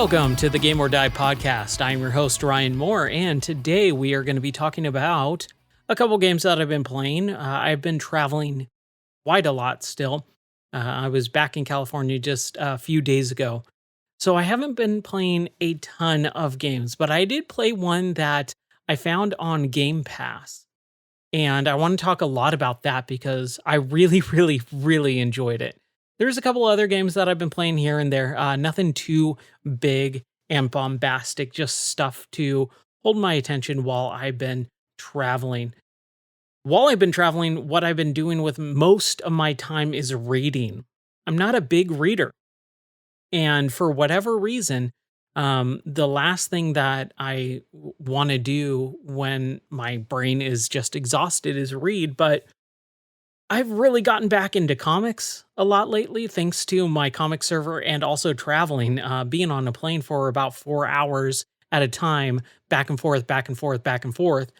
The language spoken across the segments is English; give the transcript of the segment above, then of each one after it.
Welcome to the Game or Die podcast. I'm your host, Ryan Moore, and today we are going to be talking about a couple games that I've been playing. I've been traveling quite a lot still. I was back in California just a few days ago, so I haven't been playing a ton of games, but I did play one that I found on Gamepass. And I want to talk a lot about that because I really, really enjoyed it. There's a couple other games that I've been playing here and there. Nothing too big and bombastic, just stuff to hold my attention while I've been traveling. While I've been traveling, what I've been doing with most of my time is reading. I'm not a big reader. And for whatever reason, the last thing that I want to do when my brain is just exhausted is read. But I've really gotten back into comics a lot lately, thanks to my comic server and also traveling, being on a plane for about 4 hours at a time, back and forth, back and forth, back and forth,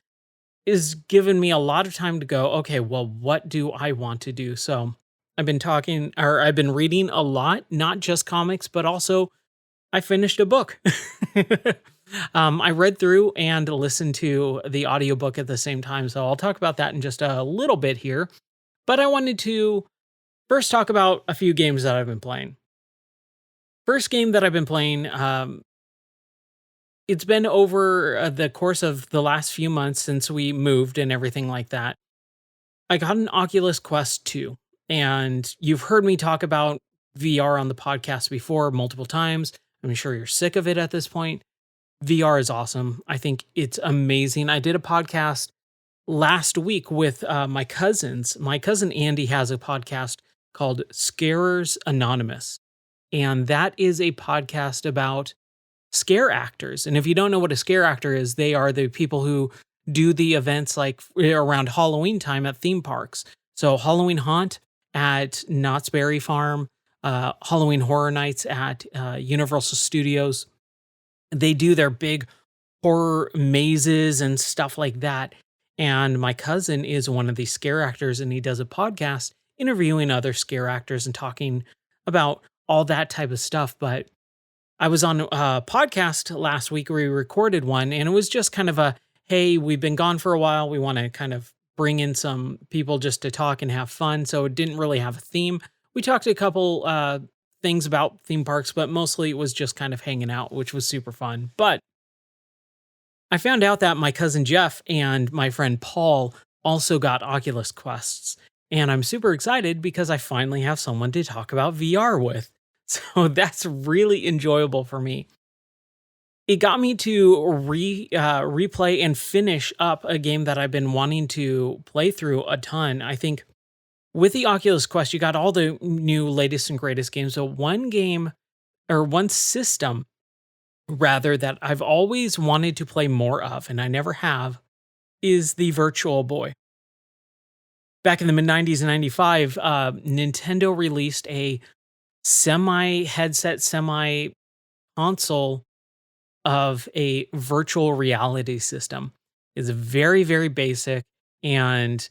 is giving me a lot of time to go, okay, well, what do I want to do? So I've been reading a lot, not just comics, but also I finished a book. I read through and listened to the audiobook at the same time. So I'll talk about that in just a little bit here. But I wanted to first talk about a few games that I've been playing. First game that I've been playing, it's been over the course of the last few months since we moved and everything like that. I got an Oculus Quest 2, and you've heard me talk about VR on the podcast before multiple times. I'm sure you're sick of it at this point. VR is awesome. I think it's amazing. I did a podcast last week with my cousins. My cousin Andy has a podcast called Scarers Anonymous, and that is a podcast about scare actors. And if you don't know what a scare actor is, they are the people who do the events like around Halloween time at theme parks. So Halloween Haunt at Knott's Berry Farm, Halloween Horror Nights at Universal Studios. They do their big horror mazes and stuff like that. And my cousin is one of these scare actors, and he does a podcast interviewing other scare actors and talking about all that type of stuff. But I was on a podcast last week where we recorded one, and it was just kind of a, hey, we've been gone for a while. We want to kind of bring in some people just to talk and have fun. So it didn't really have a theme. We talked a couple things about theme parks, but mostly it was just kind of hanging out, which was super fun. But I found out that my cousin Jeff and my friend Paul also got Oculus Quests. And I'm super excited because I finally have someone to talk about VR with. So that's really enjoyable for me. It got me to replay and finish up a game that I've been wanting to play through a ton. I think with the Oculus Quest, you got all the new latest and greatest games. So one system rather that I've always wanted to play more of, and I never have, is the Virtual Boy. Back in the mid-90s and 95, Nintendo released a semi-headset, semi-console of a virtual reality system. It's very, very basic, and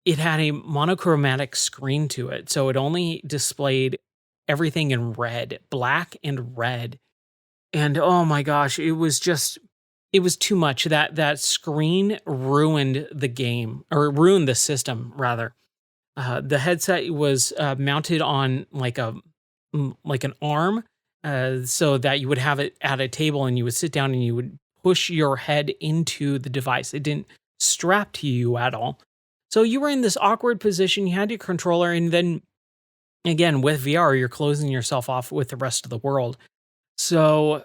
it had a monochromatic screen to it. So it only displayed everything in red, black and red. And oh my gosh, it was too much. That screen ruined the game, or ruined the system rather. The headset was mounted on like an arm, so that you would have it at a table and you would sit down and you would push your head into the device. It didn't strap to you at all. So you were in this awkward position. You had your controller, and then again with VR, you're closing yourself off with the rest of the world. So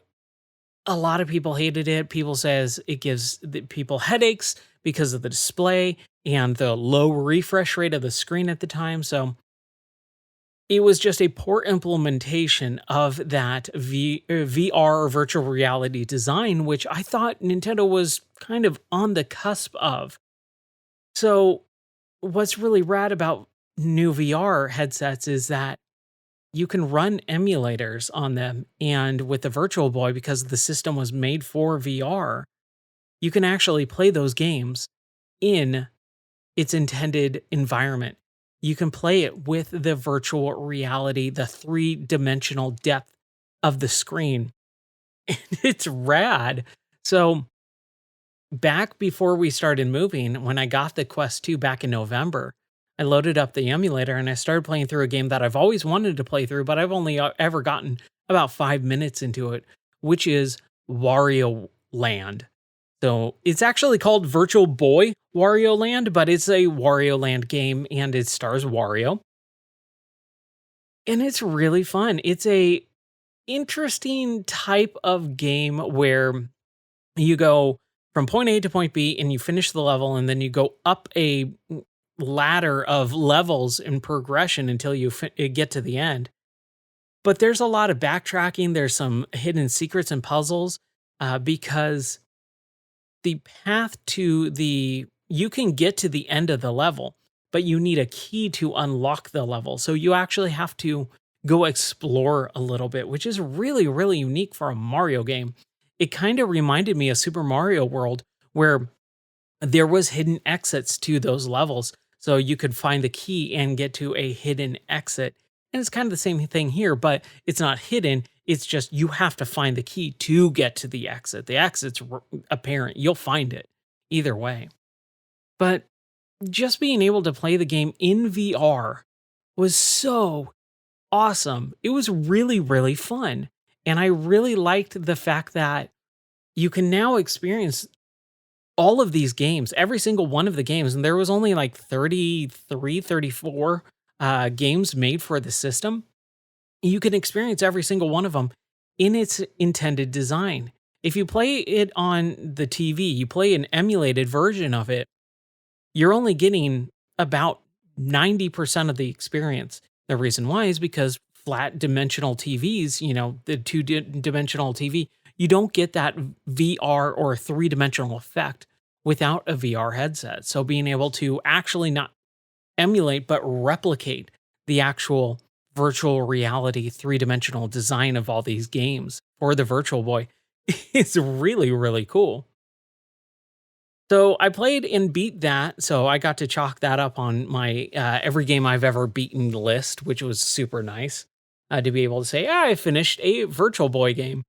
a lot of people hated it. People says it gives people headaches because of the display and the low refresh rate of the screen at the time. So it was just a poor implementation of that VR or virtual reality design, which I thought Nintendo was kind of on the cusp of. So what's really rad about new VR headsets is that you can run emulators on them. And with the Virtual Boy, because the system was made for VR, you can actually play those games in its intended environment. You can play it with the virtual reality, the three-dimensional depth of the screen. It's rad. So back before we started moving, when I got the Quest 2 back in November, I loaded up the emulator and I started playing through a game that I've always wanted to play through, but I've only ever gotten about 5 minutes into it, which is Wario Land. So it's actually called Virtual Boy Wario Land, but it's a Wario Land game and it stars Wario. And it's really fun. It's a interesting type of game where you go from point A to point B and you finish the level and then you go up a ladder of levels in progression until you get to the end. But there's a lot of backtracking, there's some hidden secrets and puzzles, because the path to the you can get to the end of the level, but you need a key to unlock the level. So you actually have to go explore a little bit, which is really, really unique for a Mario game. It kind of reminded me of Super Mario World, where there was hidden exits to those levels. So you could find the key and get to a hidden exit. And it's kind of the same thing here, but it's not hidden. It's just you have to find the key to get to the exit. The exit's apparent. You'll find it either way. But just being able to play the game in VR was so awesome. It was really, really fun. And I really liked the fact that you can now experience all of these games, every single one of the games. And there was only like 33, 34 games made for the system. You can experience every single one of them in its intended design. If you play it on the TV, you play an emulated version of it, you're only getting about 90% of the experience. The reason why is because flat dimensional TVs, the two-dimensional TV, you don't get that VR or three-dimensional effect without a VR headset. So being able to actually not emulate but replicate the actual virtual reality three-dimensional design of all these games for the Virtual Boy is really, really cool. So I played and beat that, so I got to chalk that up on my every game I've ever beaten list, which was super nice to be able to say, "Yeah, I finished a Virtual Boy game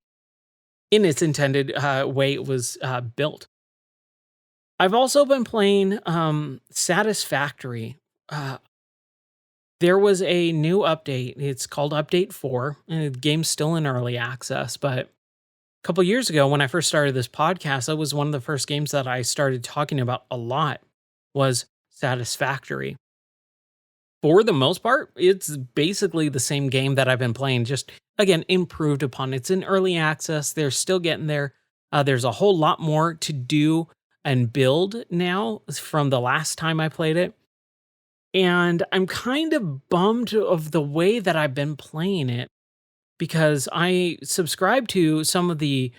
in its intended way it was built." I've also been playing Satisfactory. Uh, there was a new update. It's called Update 4, and the game's still in early access, but couple years ago when I first started this podcast, that was one of the first games that I started talking about a lot was Satisfactory. For the most part, it's basically the same game that I've been playing, just again, improved upon. It's in early access. They're still getting there. There's a whole lot more to do and build now from the last time I played it. And I'm kind of bummed of the way that I've been playing it because I subscribe to some of the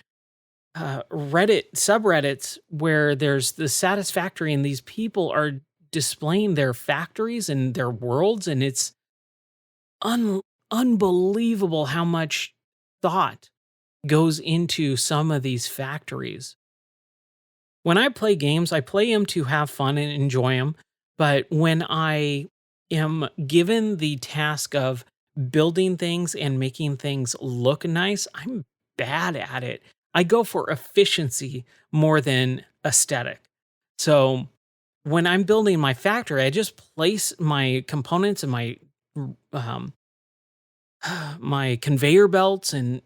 Reddit subreddits where there's the Satisfactory and these people are displaying their factories and their worlds, and it's unbelievable how much thought goes into some of these factories. When I play games, I play them to have fun and enjoy them. But when I am given the task of building things and making things look nice, I'm bad at it. I go for efficiency more than aesthetic. So when I'm building my factory, I just place my components and um, my conveyor belts and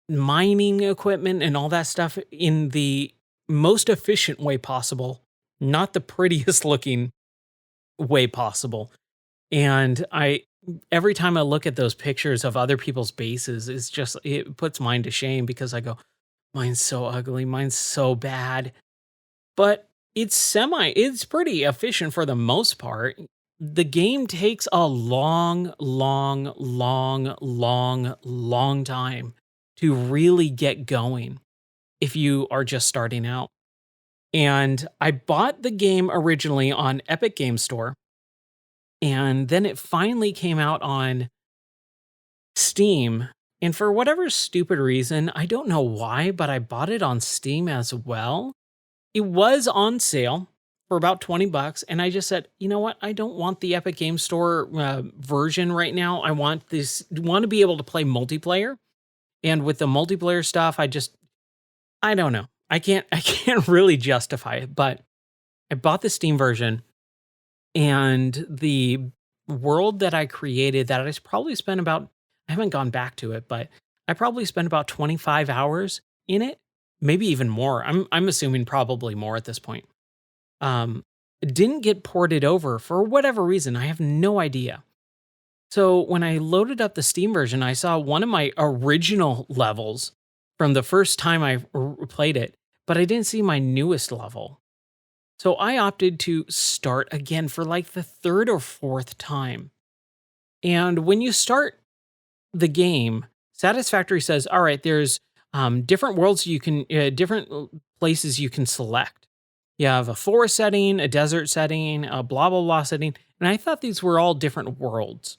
mining equipment and all that stuff in the most efficient way possible, not the prettiest looking way possible. And every time I look at those pictures of other people's bases, it puts mine to shame because I go, mine's so ugly, mine's so bad. But it's pretty efficient for the most part. The game takes a long, long, long, long, long time to really get going if you are just starting out. And I bought the game originally on Epic Game Store, and then it finally came out on Steam. And for whatever stupid reason, I don't know why, but I bought it on Steam as well. It was on sale for about 20 bucks. And I just said, you know what? I don't want the Epic Game Store version right now. Want to be able to play multiplayer. And with the multiplayer stuff, I don't know. I can't really justify it, but I bought the Steam version and the world that I created that probably spent about I haven't gone back to it, but I probably spent about 25 hours in it, maybe even more. I'm assuming probably more at this point. Um, didn't get ported over for whatever reason. I have no idea. So when I loaded up the Steam version, I saw one of my original levels from the first time I played it, but I didn't see my newest level. So I opted to start again for like the third or fourth time. And when you start the game, Satisfactory says, all right, there's different worlds you can, different places you can select. You have a forest setting, a desert setting, a blah, blah, blah setting. And I thought these were all different worlds.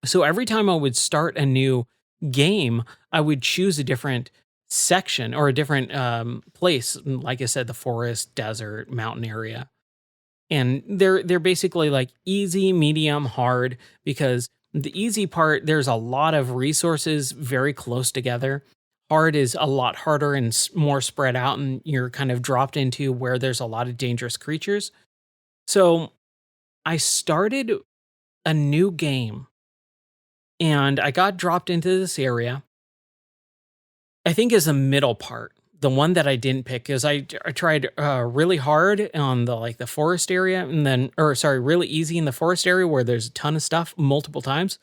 So every time I would start a new game, I would choose a different section or a different place. Like I said, the forest, desert, mountain area. And they're basically like easy, medium, hard, because the easy part, there's a lot of resources very close together. Hard is a lot harder and more spread out, and you're kind of dropped into where there's a lot of dangerous creatures. So I started a new game and I got dropped into this area. I think is the middle part, the one that I didn't pick is I tried really hard on the like the forest area, and then or sorry, really easy in the forest area where there's a ton of stuff multiple times,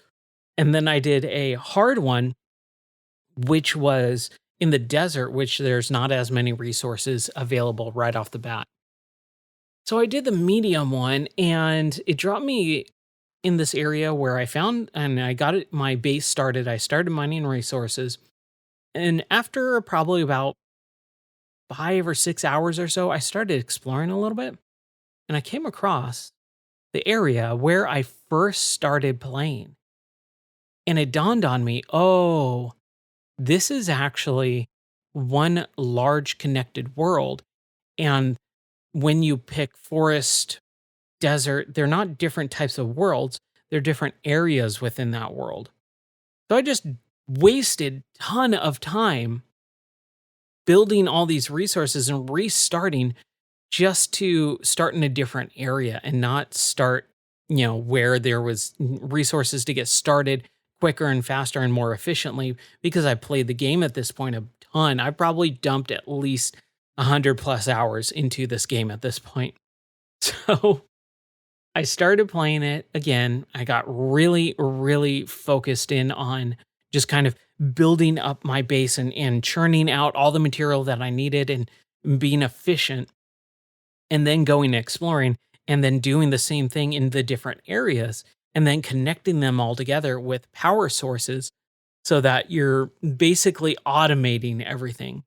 and then I did a hard one, which was in the desert, which there's not as many resources available right off the bat. So I did the medium one, and it dropped me in this area where I found and I got it my base started. I started mining resources. And after probably about 5 or 6 hours or so, I started exploring a little bit and I came across the area where I first started playing. And it dawned on me, oh, this is actually one large connected world. And when you pick forest, desert, they're not different types of worlds, they're different areas within that world. So I just wasted ton of time building all these resources and restarting just to start in a different area and not start, where there was resources to get started quicker and faster and more efficiently because I played the game at this point a ton. I probably dumped at least 100 plus hours into this game at this point. So I started playing it again. I got really, really focused in on just kind of building up my base and churning out all the material that I needed and being efficient, and then going exploring and then doing the same thing in the different areas and then connecting them all together with power sources so that you're basically automating everything.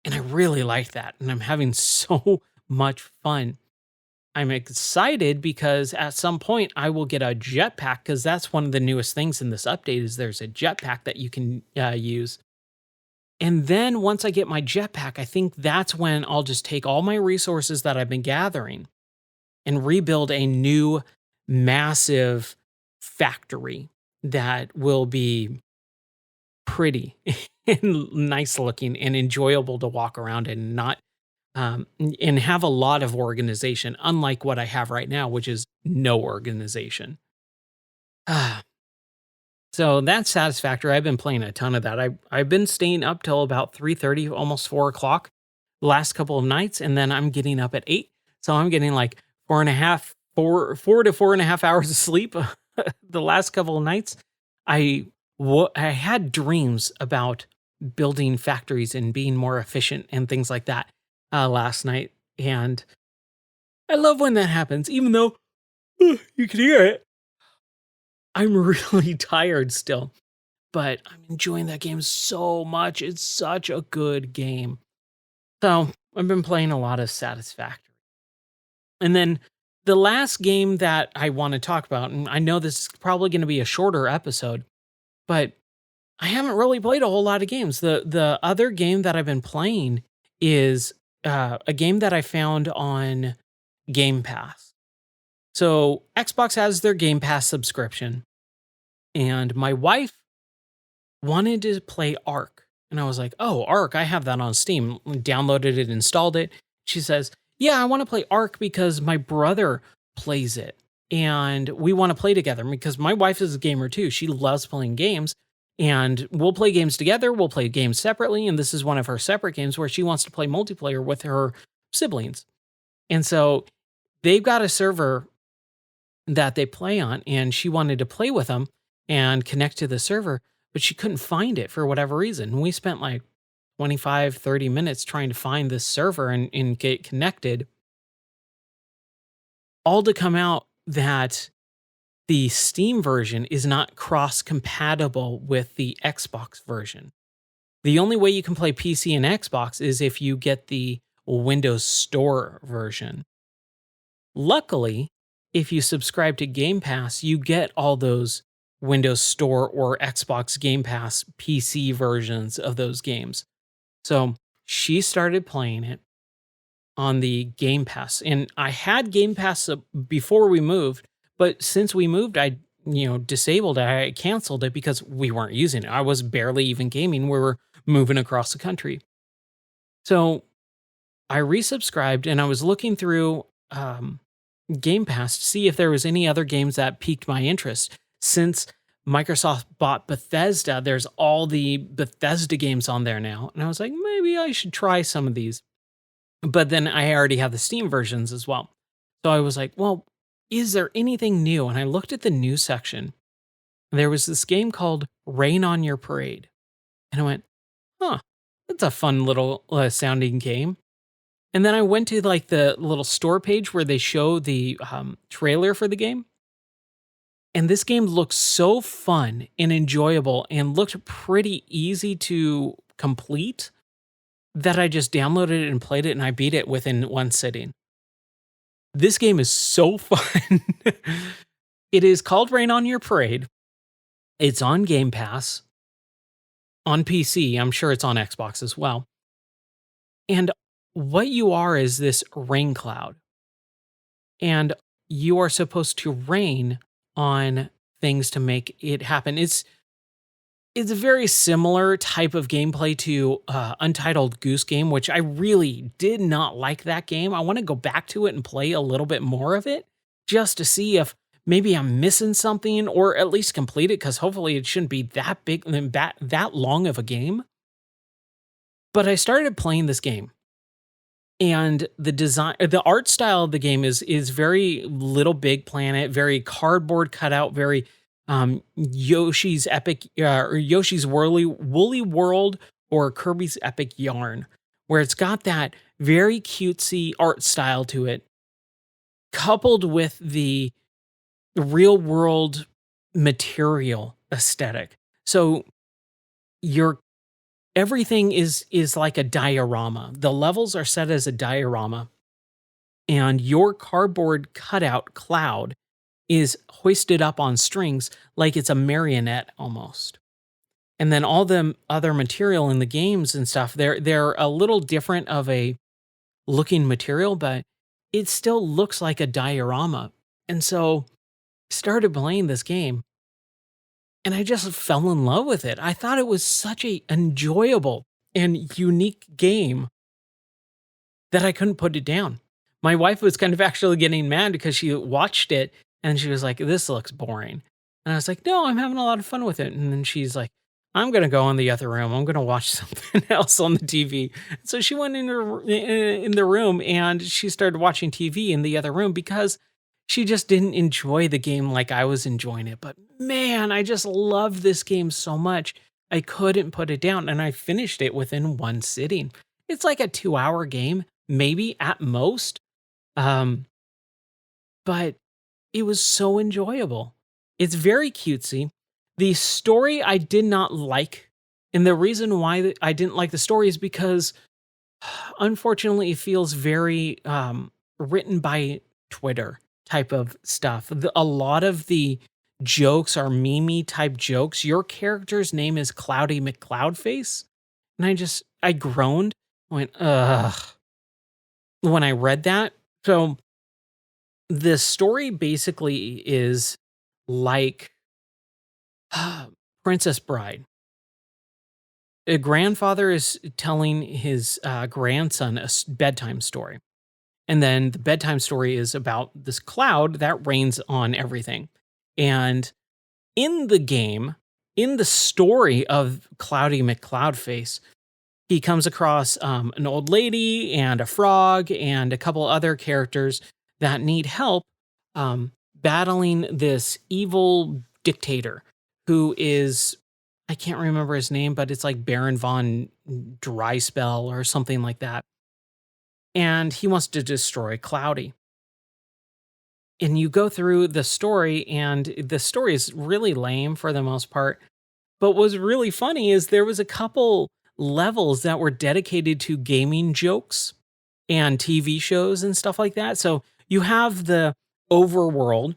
And I really like that. And I'm having so much fun. I'm excited because at some point I will get a jetpack because that's one of the newest things in this update is there's a jetpack that you can use. And then once I get my jetpack, I think that's when I'll just take all my resources that I've been gathering and rebuild a new massive factory that will be pretty and nice looking and enjoyable to walk around and not and have a lot of organization, unlike what I have right now, which is no organization. Ah, so that's satisfactory. I've been playing a ton of that. I've been staying up till about 3:30, almost 4 o'clock the last couple of nights, and then I'm getting up at 8. So I'm getting like 4 to 4.5 hours of sleep the last couple of nights. I had dreams about building factories and being more efficient and things like that last night, and I love when that happens. Even though you can hear it, I'm really tired still, but I'm enjoying that game so much. It's such a good game. So I've been playing a lot of Satisfactory. And then the last game that I want to talk about, and I know this is probably going to be a shorter episode, but I haven't really played a whole lot of games. The other game that I've been playing is a game that I found on Game Pass. So Xbox has their Game Pass subscription, and my wife wanted to play Ark. And I was like, "Oh, Ark, I have that on Steam." Downloaded it, installed it. She says, "Yeah, I want to play Ark because my brother plays it and we want to play together because my wife is a gamer too. She loves playing games and we'll play games together, we'll play games separately, and this is one of her separate games where she wants to play multiplayer with her siblings." And so they've got a server that they play on, and she wanted to play with them and connect to the server, but she couldn't find it for whatever reason. And we spent like 25, 30 minutes trying to find this server and get connected, all to come out that the Steam version is not cross compatible with the Xbox version. The only way you can play PC and Xbox is if you get the Windows Store version. Luckily, if you subscribe to Game Pass, you get all those Windows Store or Xbox Game Pass PC versions of those games. So she started playing it on the Game Pass. And I had Game Pass before we moved, but since we moved, I disabled it. I canceled it because we weren't using it. I was barely even gaming. We were moving across the country. So I resubscribed and I was looking through Game Pass to see if there was any other games that piqued my interest. Since Microsoft bought Bethesda, there's all the Bethesda games on there now. And I was like, maybe I should try some of these. But then I already have the Steam versions as well. So I was like, well, is there anything new? And I looked at the news section. There was this game called Rain on Your Parade. And I went, huh, that's a fun little sounding game. And then I went to like the little store page where they show the trailer for the game. And this game looked so fun and enjoyable and looked pretty easy to complete that I just downloaded it and played it and I beat it within one sitting. This game is so fun. It is called Rain on Your Parade. It's on Game Pass, on PC. I'm sure it's on Xbox as well. And what you are is this rain cloud. And you are supposed to rain on things to make it happen. It's a very similar type of gameplay to Untitled Goose Game, which I really did not like that game. I want to go back to it and play a little bit more of it just to see if maybe I'm missing something or at least complete it because hopefully it shouldn't be that big and that long of a game. But I started playing this game and the art style of the game is very Little Big Planet, very cardboard cutout, very Yoshi's Epic or Yoshi's Woolly World or Kirby's Epic Yarn, where it's got that very cutesy art style to it, coupled with the real world material aesthetic. So your everything is like a diorama. The levels are set as a diorama, and your cardboard cutout cloud is hoisted up on strings like it's a marionette almost. And then all the other material in the games and stuff, they're a little different of a looking material, but it still looks like a diorama. And so I started playing this game and I just fell in love with it. I thought it was such a enjoyable and unique game that I couldn't put it down. My wife was kind of actually getting mad because she watched it and she was like, "This looks boring." And I was like, "No, I'm having a lot of fun with it." And then she's like, "I'm going to go in the other room. I'm going to watch something else on the TV." So she went in the room and she started watching TV in the other room because she just didn't enjoy the game like I was enjoying it. But man, I just love this game so much. I couldn't put it down and I finished it within one sitting. It's like a 2-hour game, maybe at most. Um, but it was so enjoyable. It's very cutesy. The story I did not like, and the reason why I didn't like the story is because unfortunately it feels very written by Twitter type of stuff. A lot of the jokes are meme type jokes. Your character's name is Cloudy McCloudface. And I groaned, went, ugh, when I read that. So the story basically is like Princess Bride. A grandfather is telling his grandson a bedtime story. And then the bedtime story is about this cloud that rains on everything. And in the game, in the story of Cloudy McCloudface, he comes across an old lady and a frog and a couple other characters that need help battling this evil dictator who is, I can't remember his name, but it's like Baron von Dryspell or something like that. And he wants to destroy Cloudy. And you go through the story, and the story is really lame for the most part. But what's really funny is there was a couple levels that were dedicated to gaming jokes and TV shows and stuff like that. So you have the overworld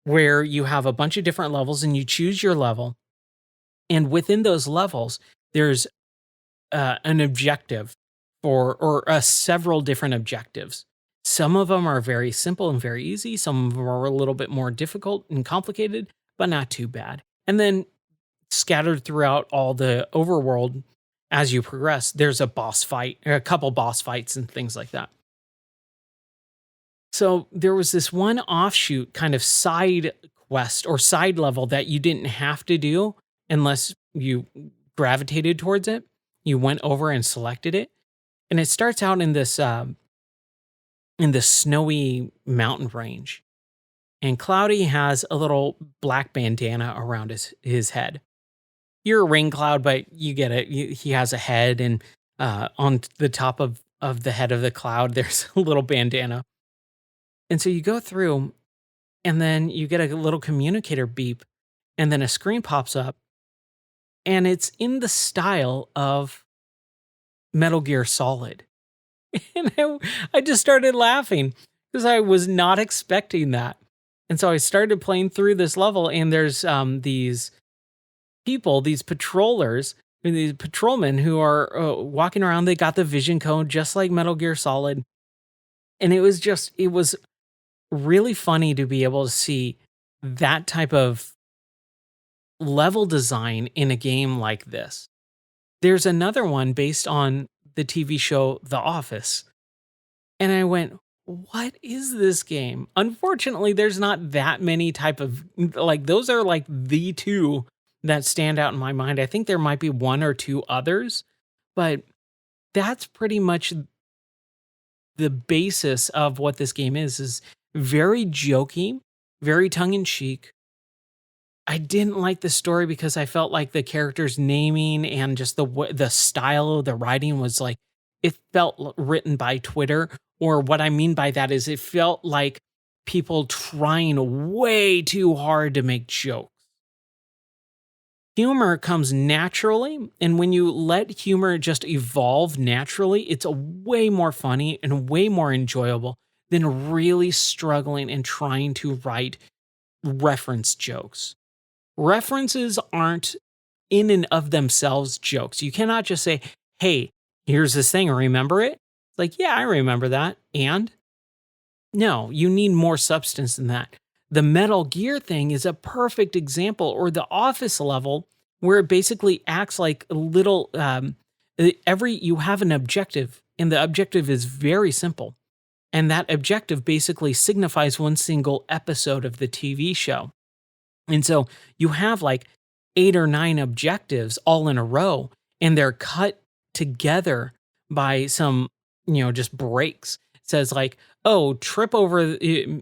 where you have a bunch of different levels and you choose your level. And within those levels, there's an objective or several different objectives. Some of them are very simple and very easy. Some of them are a little bit more difficult and complicated, but not too bad. And then scattered throughout all the overworld as you progress, there's a boss fight, or a couple boss fights and things like that. So there was this one offshoot kind of side quest or side level that you didn't have to do unless you gravitated towards it. You went over and selected it, and it starts out in this snowy mountain range. And Cloudy has a little black bandana around his head. You're a rain cloud, but you get it. He has a head, and on the top of the head of the cloud, there's a little bandana. And so you go through, and then you get a little communicator beep, and then a screen pops up, and it's in the style of Metal Gear Solid. And I just started laughing because I was not expecting that. And so I started playing through this level, and there's these people, these patrollers, these patrolmen who are walking around. They got the vision code just like Metal Gear Solid. And it was really funny to be able to see that type of level design in a game like this. There's another one based on the TV show The Office. And I went, what is this game? Unfortunately, there's not that many type of, like, those are like the two that stand out in my mind. I think there might be one or two others, but that's pretty much the basis of what this game is very jokey, very tongue in cheek. I didn't like the story because I felt like the characters' naming and just the style of the writing was like, it felt written by Twitter. Or what I mean by that is it felt like people trying way too hard to make jokes. Humor comes naturally, and when you let humor just evolve naturally, it's a way more funny and way more enjoyable than really struggling and trying to write reference jokes. References aren't in and of themselves jokes. You cannot just say, hey, here's this thing, remember it? It's like, yeah, I remember that. And no, you need more substance than that. The Metal Gear thing is a perfect example, or the Office level, where it basically acts like a little, you have an objective, and the objective is very simple. And that objective basically signifies one single episode of the TV show. And so you have like 8 or 9 objectives all in a row, and they're cut together by some, just breaks. It says like, oh, trip over,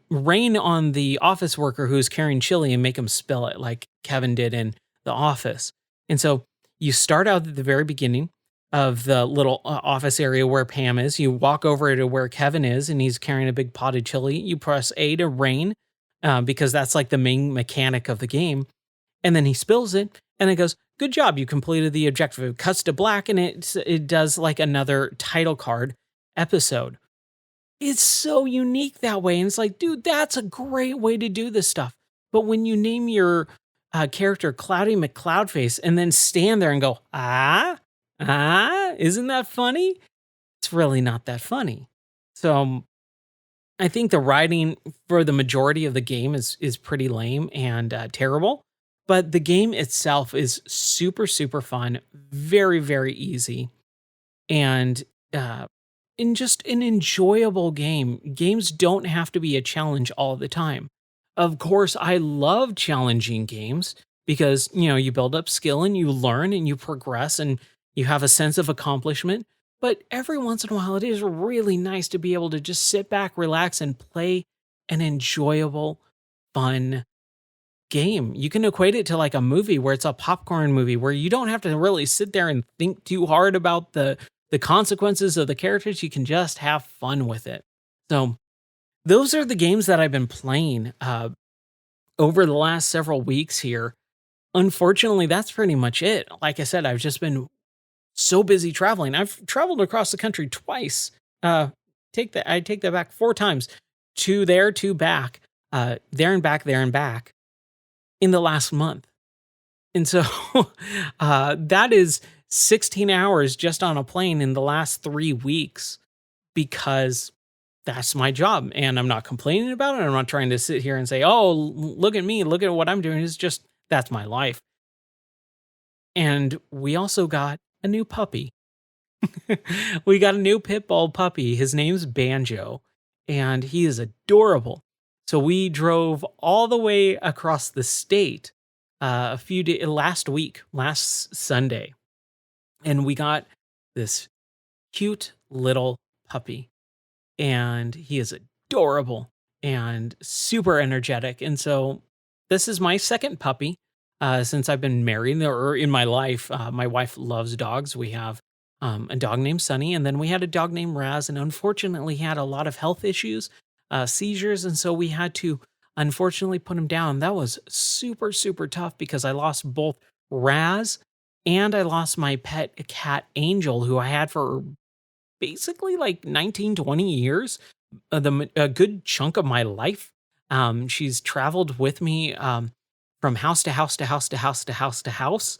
rain on the office worker who's carrying chili and make him spill it, like Kevin did in The Office. And so you start out at the very beginning of the little office area where Pam is. You walk over to where Kevin is, and he's carrying a big pot of chili. You press A to rain, because that's like the main mechanic of the game. And then he spills it, and it goes, good job, you completed the objective. It cuts to black, and it does like another title card episode. It's so unique that way. And it's like, dude, that's a great way to do this stuff. But when you name your character Cloudy McCloudface and then stand there and go, isn't that funny? It's really not that funny. So I think the writing for the majority of the game is pretty lame and terrible. But the game itself is super, super fun, very, very easy, and uh, in just an enjoyable game. Games don't have to be a challenge all the time. Of course, I love challenging games because, you build up skill and you learn and you progress and you have a sense of accomplishment. But every once in a while, it is really nice to be able to just sit back, relax, and play an enjoyable, fun game. You can equate it to like a movie where it's a popcorn movie where you don't have to really sit there and think too hard about the consequences of the characters. You can just have fun with it. So those are the games that I've been playing over the last several weeks here. Unfortunately, that's pretty much it. Like I said, I've just been so busy traveling. I've traveled across the country twice. Uh, I take that back 4 times. Two there, two back. There and back in the last month. And so that is 16 hours just on a plane in the last 3 weeks because that's my job. And I'm not complaining about it. I'm not trying to sit here and say, oh, look at me, look at what I'm doing. It's just that's my life. And we also got a new puppy. We got a new pit bull puppy. His name's Banjo, and he is adorable. So we drove all the way across the state a few days last week, last Sunday, and we got this cute little puppy, and he is adorable and super energetic. And so this is my second puppy since I've been married or in my life. My wife loves dogs. We have a dog named Sunny, and then we had a dog named Raz, and unfortunately, he had a lot of health issues, seizures, and so we had to unfortunately put him down. That was super, super tough because I lost both Raz and I lost my pet cat Angel, who I had for basically like 19, 20 years, a good chunk of my life. She's traveled with me from house to house to house to house to house to house.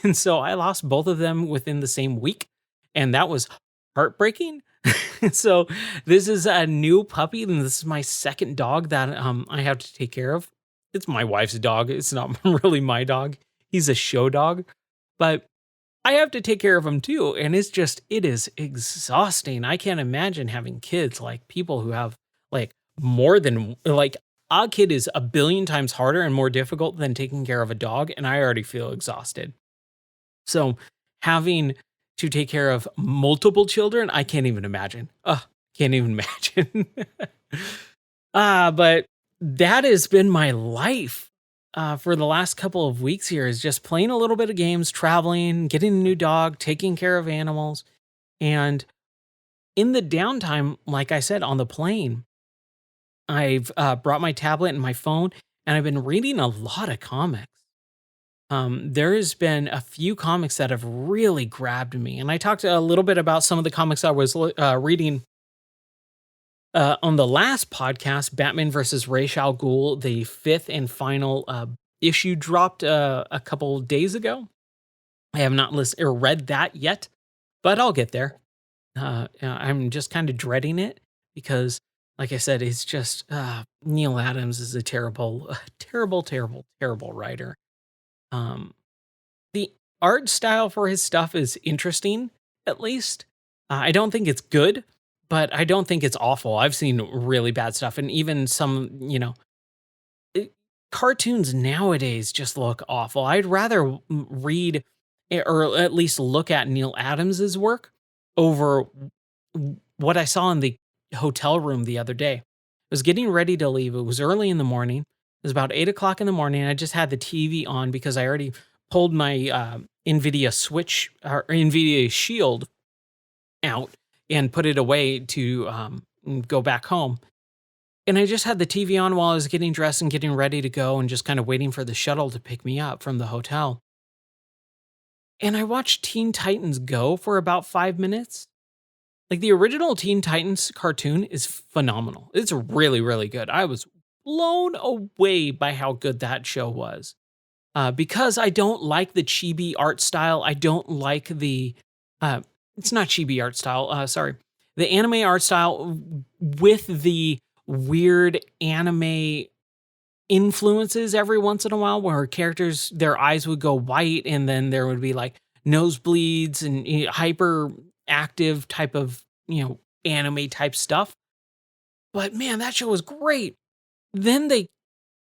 And so I lost both of them within the same week. And that was heartbreaking. So this is a new puppy, and this is my second dog that I have to take care of. It's my wife's dog. It's not really my dog. He's a show dog. But I have to take care of them too. And it is exhausting. I can't imagine having kids, like people who have like more than like a kid is a billion times harder and more difficult than taking care of a dog. And I already feel exhausted. So having to take care of multiple children, I can't even imagine. Can't even imagine. But that has been my life for the last couple of weeks here is just playing a little bit of games, traveling, getting a new dog, taking care of animals. And in the downtime, like I said, on the plane, I've brought my tablet and my phone, and I've been reading a lot of comics. There has been a few comics that have really grabbed me, and I talked a little bit about some of the comics I was reading on the last podcast. Batman versus Ra's al Ghul, the fifth and final issue, dropped a couple days ago. I have not listened or read that yet, but I'll get there. I'm just kind of dreading it because, like I said, it's just Neil Adams is a terrible, terrible, terrible, terrible writer. Um, the art style for his stuff is interesting, at least. I don't think it's good, but I don't think it's awful. I've seen really bad stuff, and even some, cartoons nowadays just look awful. I'd rather read or at least look at Neil Adams's work over what I saw in the hotel room the other day. I was getting ready to leave. It was early in the morning. It was about 8 o'clock in the morning. I just had the TV on because I already pulled my NVIDIA Switch or NVIDIA Shield out and put it away to go back home. And I just had the TV on while I was getting dressed and getting ready to go and just kind of waiting for the shuttle to pick me up from the hotel. And I watched Teen Titans Go for about 5 minutes. Like the original Teen Titans cartoon is phenomenal. It's really, really good. I was blown away by how good that show was. Because I don't like the chibi art style. I don't like it's not chibi art style. Sorry. The anime art style with the weird anime influences every once in a while where characters their eyes would go white and then there would be like nosebleeds and hyper active type of, anime type stuff. But man, that show was great. Then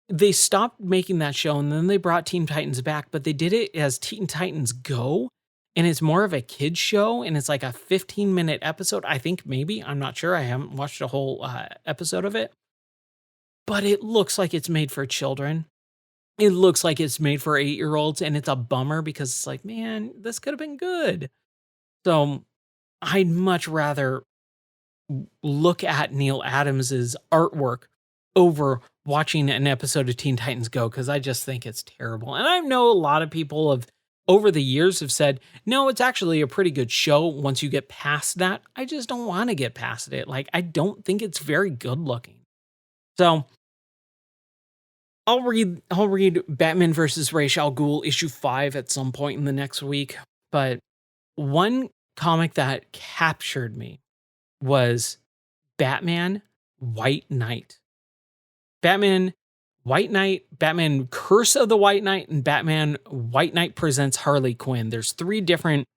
they stopped making that show and then they brought Teen Titans back, but they did it as Teen Titans Go. And it's more of a kids show and it's like a 15-minute episode. I think maybe, I'm not sure. I haven't watched a whole episode of it, but it looks like it's made for children. It looks like it's made for 8-year-olds and it's a bummer because it's like, man, this could have been good. So I'd much rather look at Neil Adams's artwork over watching an episode of Teen Titans Go because I just think it's terrible. And I know a lot of people have over the years have said, no, it's actually a pretty good show once you get past that. I just don't want to get past it. Like, I don't think it's very good looking. So I'll read Batman versus Ra's al Ghul issue 5 at some point in the next week. But one comic that captured me was Batman White Knight. Batman White Knight, Batman Curse of the White Knight, and Batman White Knight Presents Harley Quinn. There's 3 different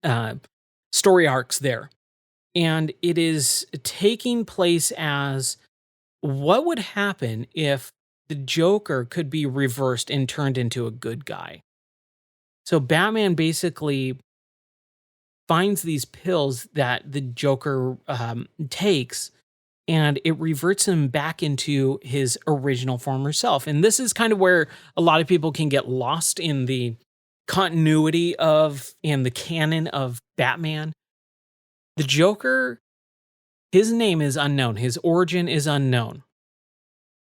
uh, story arcs there. And it is taking place as what would happen if the Joker could be reversed and turned into a good guy. So Batman basically finds these pills that the Joker takes and it reverts him back into his original former self. And this is kind of where a lot of people can get lost in the continuity of and the canon of Batman. The Joker, his name is unknown, his origin is unknown.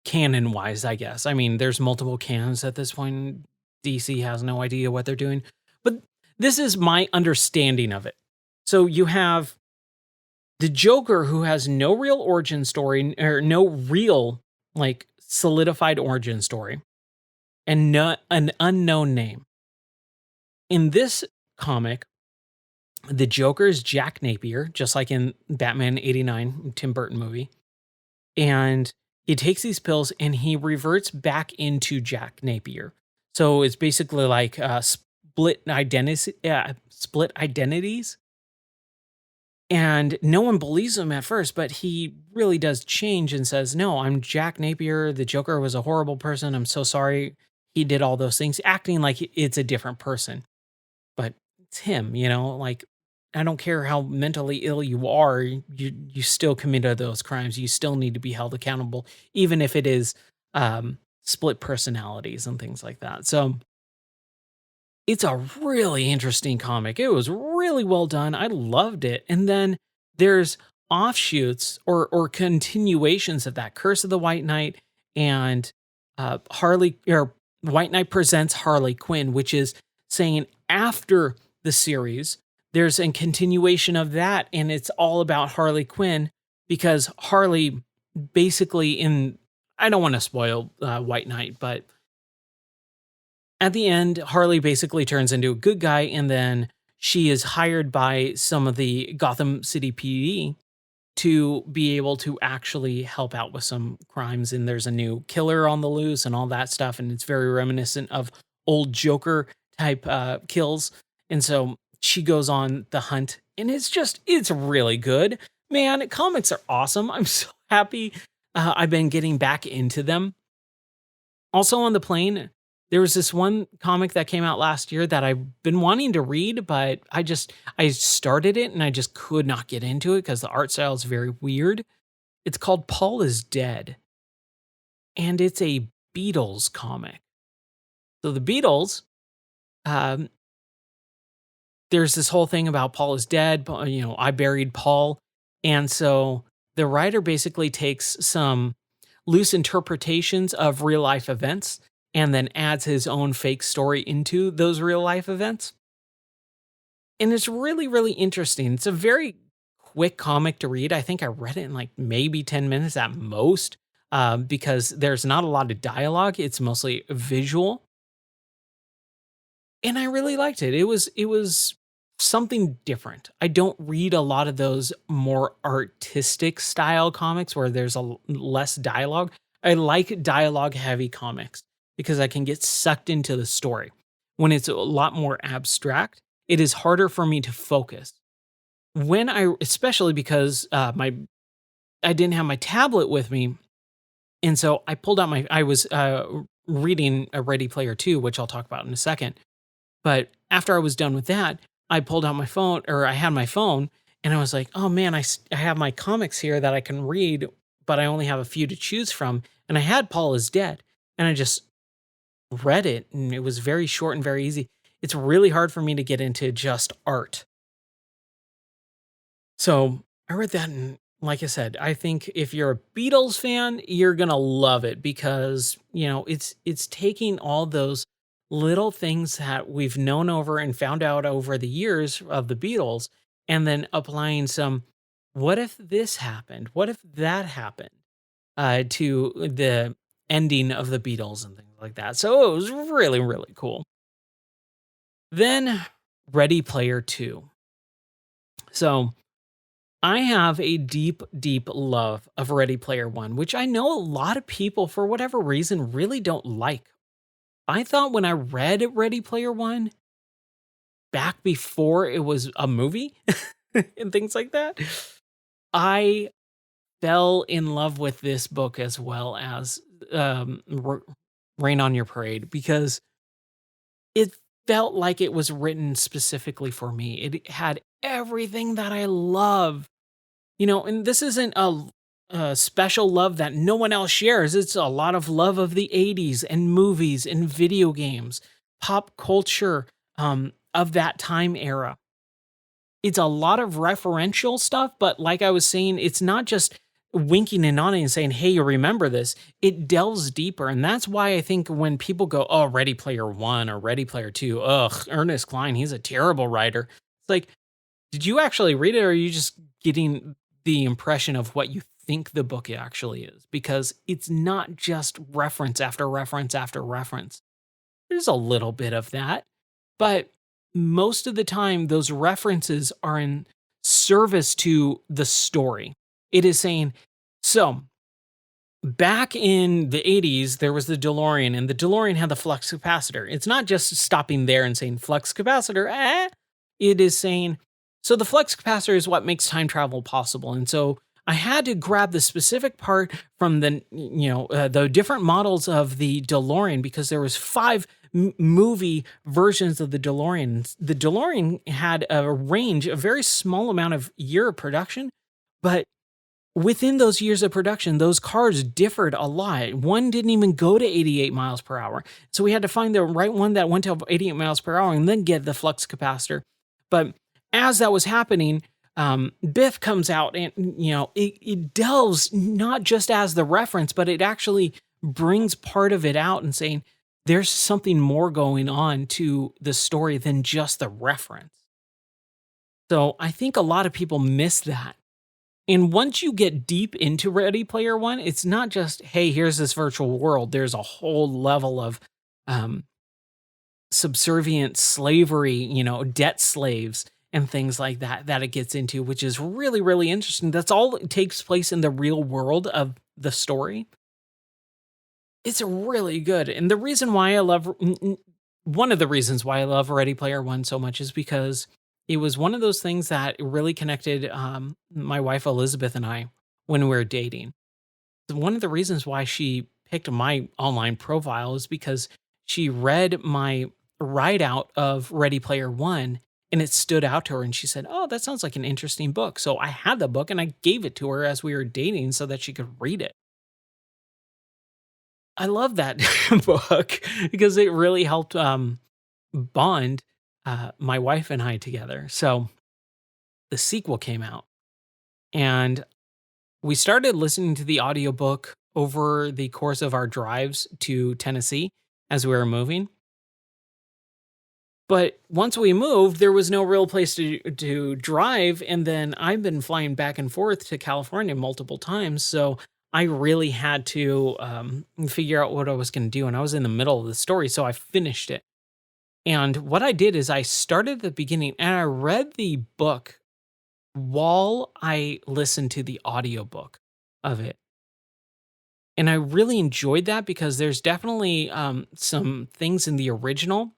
Canon wise, I guess. I mean, there's multiple canons at this point. DC has no idea what they're doing. But this is my understanding of it. So you have the Joker who has no real origin story or no real like solidified origin story and an unknown name. In this comic, the Joker is Jack Napier, just like in Batman 89, Tim Burton movie. And he takes these pills and he reverts back into Jack Napier. So it's basically like split identities. And no one believes him at first, but he really does change and says, no, I'm Jack Napier. The Joker was a horrible person. I'm so sorry he did all those things, acting like it's a different person. But it's him, like, I don't care how mentally ill you are, you still committed those crimes. You still need to be held accountable, even if it is split personalities and things like that. So it's a really interesting comic. It was really well done. I loved it. And then there's offshoots or continuations of that Curse of the White Knight and White Knight Presents Harley Quinn, which is saying after the series, there's a continuation of that. And it's all about Harley Quinn because Harley basically I don't want to spoil White Knight, but at the end, Harley basically turns into a good guy, and then she is hired by some of the Gotham City PD to be able to actually help out with some crimes. And there's a new killer on the loose and all that stuff. And it's very reminiscent of old Joker type kills. And so she goes on the hunt, and it's really good. Man, comics are awesome. I'm so happy I've been getting back into them. Also on the plane, there was this one comic that came out last year that I've been wanting to read, but I started it and I just could not get into it because the art style is very weird. It's called Paul is Dead, and it's a Beatles comic. So the Beatles, there's this whole thing about Paul is dead, I buried Paul. And so the writer basically takes some loose interpretations of real life events and then adds his own fake story into those real life events. And it's really, really interesting. It's a very quick comic to read. I think I read it in like maybe 10 minutes at most because there's not a lot of dialogue. It's mostly visual. And I really liked it. It was something different. I don't read a lot of those more artistic style comics where there's less dialogue. I like dialogue heavy comics because I can get sucked into the story. When it's a lot more abstract, it is harder for me to focus. When I especially because, my I didn't have my tablet with me, and so I pulled out my I was, reading a Ready Player 2, which I'll talk about in a second, but after I was done with that, I pulled out my phone or I had my phone and I was like, "Oh man, I have my comics here that I can read, but I only have a few to choose from." And I had Paul is Dead, and I just read it, and it was very short and very easy. It's really hard for me to get into just art. So I read that, and like I said, I think if you're a Beatles fan, you're gonna love it because it's taking all those little things that we've known over and found out over the years of the Beatles, and then applying some. What if this happened? What if that happened? To the ending of the Beatles and things like that. So it was really really cool. Then Ready Player Two. So I have a deep, deep love of Ready Player One, which I know a lot of people, for whatever reason, really don't like. I thought when I read Ready Player One back before it was a movie and things like that, I fell in love with this book as well as Rain on Your Parade because it felt like it was written specifically for me. It had everything that I love. And this isn't a special love that no one else shares. It's a lot of love of the 80s and movies and video games, pop culture of that time era. It's a lot of referential stuff, but like I was saying, it's not just winking and nodding and saying, "Hey, you remember this?" It delves deeper. And that's why I think when people go, "Oh, Ready Player One or Ready Player Two, ugh, Ernest Cline, he's a terrible writer." It's like, did you actually read it, or are you just getting the impression of what you think the book actually is? Because it's not just reference after reference after reference. There's a little bit of that, but most of the time, those references are in service to the story. It is saying, so back in the 80s, there was the DeLorean, and the DeLorean had the flux capacitor. It's not just stopping there and saying flux capacitor, It is saying, so the flux capacitor is what makes time travel possible. And so I had to grab the specific part from the different models of the DeLorean because there was five movie versions of the DeLorean. The DeLorean had a range, a very small amount of year of production, but within those years of production, those cars differed a lot. One didn't even go to 88 miles per hour. So we had to find the right one that went to 88 miles per hour and then get the flux capacitor. But as that was happening, Biff comes out and, it delves not just as the reference, but it actually brings part of it out and saying there's something more going on to the story than just the reference. So I think a lot of people miss that. And once you get deep into Ready Player One, it's not just, hey, here's this virtual world. There's a whole level of um, subservient slavery, debt slaves and things like that that it gets into, which is really, really interesting. That's all that takes place in the real world of the story. It's really good. And the reason why I love one of the reasons why I love Ready Player One so much is because it was one of those things that really connected my wife Elizabeth and I when we were dating. One of the reasons why she picked my online profile is because she read my write out of Ready Player One and it stood out to her and she said, "Oh, that sounds like an interesting book." So I had the book and I gave it to her as we were dating so that she could read it. I love that book because it really helped bond my wife and I together. So the sequel came out and we started listening to the audiobook over the course of our drives to Tennessee as we were moving. But once we moved, there was no real place to drive, and then I've been flying back and forth to California multiple times, so I really had to figure out what I was going to do, and I was in the middle of the story, so I finished it. And what I did is I started at the beginning and I read the book while I listened to the audiobook of it. And I really enjoyed that because there's definitely some things in the original.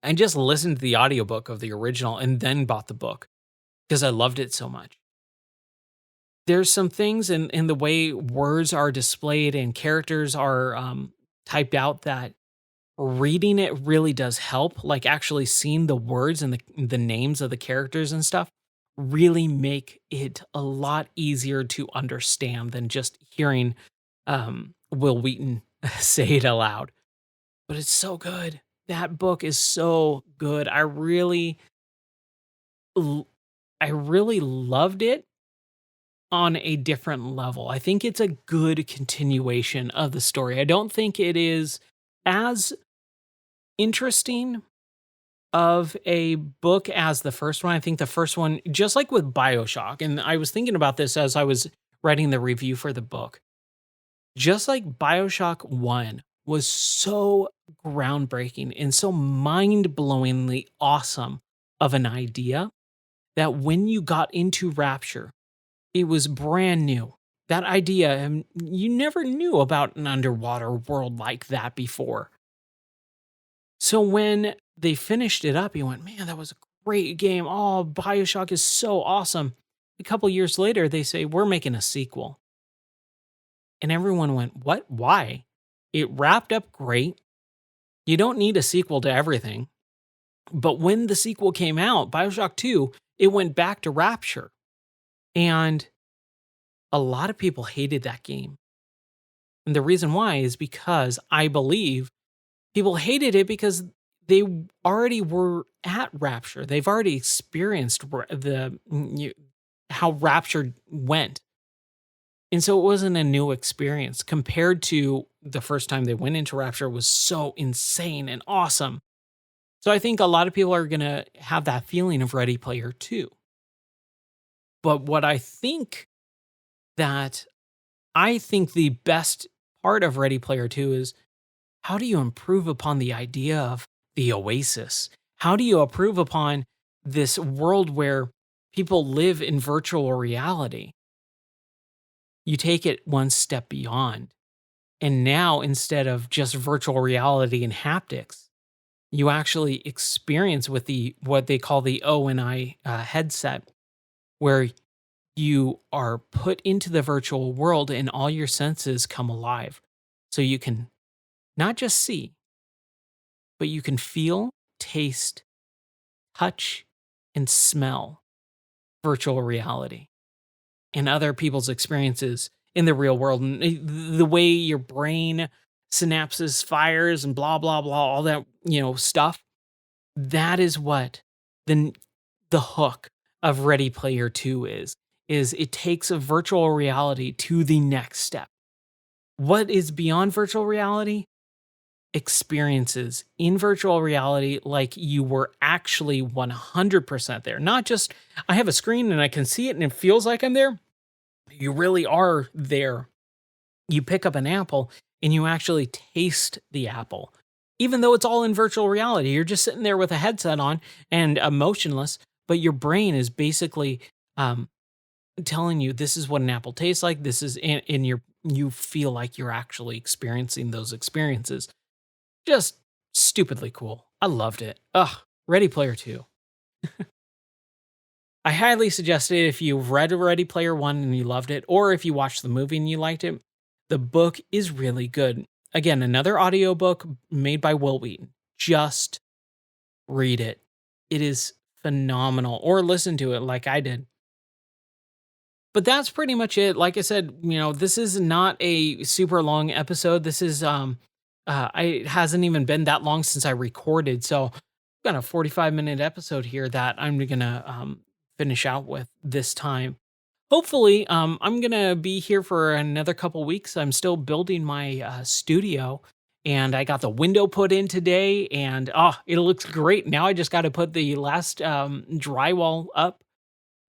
I just listened to the audiobook of the original and then bought the book because I loved it so much. There's some things in the way words are displayed and characters are typed out that reading it really does help. Like actually seeing the words and the names of the characters and stuff really make it a lot easier to understand than just hearing Will Wheaton say it aloud. But it's so good. That book is so good. L- I really loved it on a different level. I think it's a good continuation of the story. I don't think it is as interesting of a book as the first one. I think the first one, just like with BioShock, and I was thinking about this as I was writing the review for the book, just like BioShock 1 was so groundbreaking and so mind blowingly awesome of an idea that when you got into Rapture, it was brand new. That idea, and you never knew about an underwater world like that before. So when they finished it up, you went, man, that was a great game. Oh, Bioshock is so awesome. A couple years later, they say, we're making a sequel. And everyone went, what? Why? It wrapped up great. You don't need a sequel to everything. But when the sequel came out, Bioshock 2, it went back to Rapture. And a lot of people hated that game. And the reason why is because I believe people hated it because they already were at Rapture. They've already experienced how Rapture went. And so it wasn't a new experience compared to the first time they went into Rapture was so insane and awesome. So I think a lot of people are going to have that feeling of Ready Player 2. But what that I think the best part of Ready Player 2 is how do you improve upon the idea of the oasis? How do you improve upon this world where people live in virtual reality? You take it one step beyond. And now, instead of just virtual reality and haptics, you actually experience with the what they call the O and I headset, where you are put into the virtual world and all your senses come alive. So you can not just see, but you can feel, taste, touch, and smell virtual reality and other people's experiences in the real world. And the way your brain synapses fires and blah, blah, blah, all that, stuff. That is what the, the hook of Ready Player 2 is it takes a virtual reality to the next step. What is beyond virtual reality? Experiences in virtual reality like you were actually 100% there. Not just, I have a screen and I can see it and it feels like I'm there. You really are there. You pick up an apple and you actually taste the apple. Even though it's all in virtual reality, you're just sitting there with a headset on and motionless, but your brain is basically um, telling you this is what an apple tastes like. This is in your, you feel like you're actually experiencing those experiences. Just stupidly cool. I loved it. Ugh, Ready Player 2. I highly suggest it if you've read Ready Player 1 and you loved it, or if you watched the movie and you liked it. The book is really good. Again, another audiobook made by Will Wheaton. Just read it. It is phenomenal. Or listen to it like I did. But that's pretty much it. Like I said, this is not a super long episode. This is it hasn't even been that long since I recorded. So I've got a 45-minute episode here that I'm gonna finish out with this time. Hopefully, I'm gonna be here for another couple weeks. I'm still building my studio, and I got the window put in today, and it looks great. Now I just got to put the last drywall up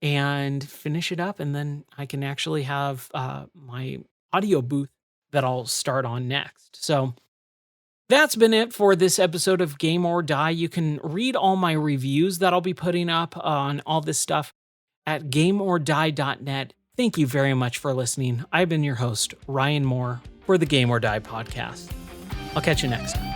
and finish it up, and then I can actually have my audio booth that I'll start on next. So that's been it for this episode of Game or Die. You can read all my reviews that I'll be putting up on all this stuff at gameordie.net. Thank you very much for listening. I've been your host, Ryan Moore. for the Game or Die podcast. I'll catch you next time.